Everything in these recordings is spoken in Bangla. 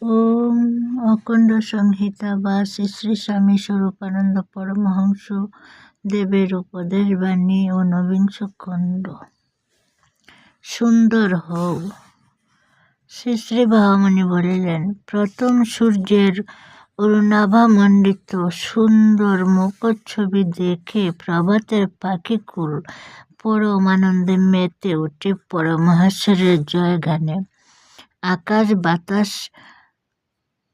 ওম অখণ্ড সংহিতা বা শ্রী শ্রী স্বামী স্বরূপানন্দ পরমহংস দেবের উপদেশ বাণী ঊনবিংশ খণ্ড। সুন্দর হও। শ্রী শ্রী ভাবামণি বলিলেন, প্রথম সূর্যের অরুণাভামণ্ডিত সুন্দর মুখচ্ছবি দেখে প্রভাতের পাখিকুল পরম আনন্দে মেতে ওঠে পরমেশ্বরের জয়গানে। আকাশ বাতাস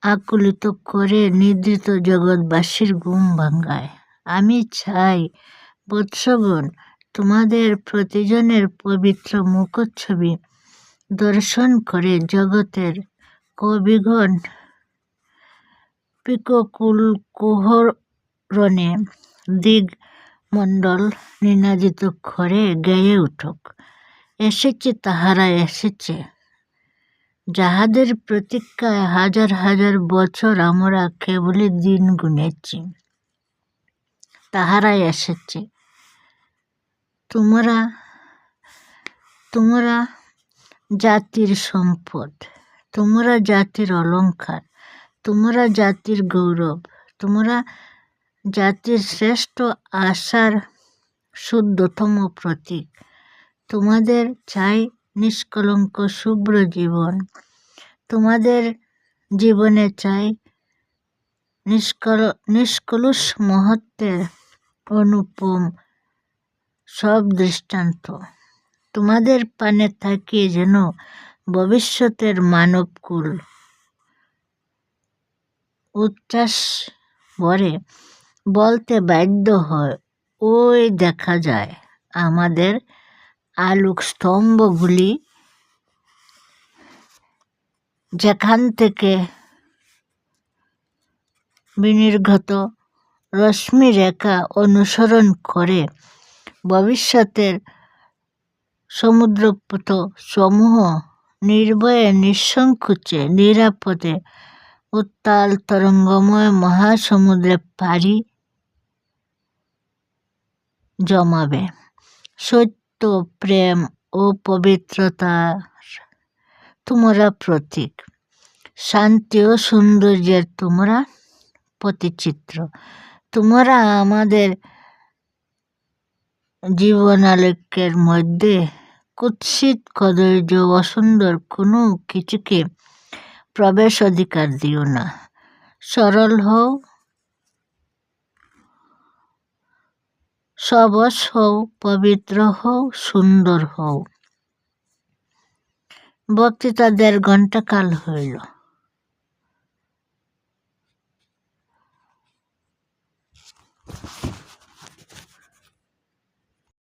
আকুলিত করে নিদ্রিত জগৎবাসীর ঘুম ভাঙায়। আমি চাই বৎসগণ, তোমাদের প্রতিজনের পবিত্র মুখচ্ছবি দর্শন করে জগতের কবিগণ পিককুল কুহরণে দিগমণ্ডল নিনাদিত করে গেয়ে উঠুক। এসেছে তাহারা এসেছে, যাহাদের প্রতীক্ষায় হাজার হাজার বছর আমরা কেবলই দিন গুনেছি, তাহারাই এসেছে। তোমরা জাতির সম্পদ, তোমরা জাতির অলঙ্কার, তোমরা জাতির গৌরব, তোমরা জাতির শ্রেষ্ঠ আশার শুদ্ধতম প্রতীক। তোমাদের চাই নিষ্কলঙ্ক শুভ্র জীবন, তোমাদের জীবনে চাই নিষ্কলুষ মহত্বের অনুপম সব দৃষ্টান্ত। তোমাদের পানে থাকিয়ে যেন ভবিষ্যতের মানবকুল উচ্ছ্বাস ভরে বলতে বাধ্য হয়, ওই দেখা যায় আমাদের আলোক স্তম্ভগুলি, যেখান থেকে বিনির্গত রশ্মিরেখা অনুসরণ করে ভবিষ্যতের সমুদ্রপথ সমূহ নির্ভয়ে নিঃসংকোচে নিরাপদে উত্তাল তরঙ্গময় মহাসমুদ্রে পাড়ি জমাবে। সত্য, প্রেম ও পবিত্রতার তোমরা প্রতীক, শান্তি ও সৌন্দর্যের তোমরা প্রতিচিত্র। তোমরা আমাদের জীবনালোকের মধ্যে কুৎসিত কদর্য অসুন্দর কোনো কিছুকে প্রবেশ অধিকার দিও না। সরল হও, সবস হও, পবিত্র হও, সুন্দর হও। বক্তৃতা 1.5 ঘণ্টা কাল হইল।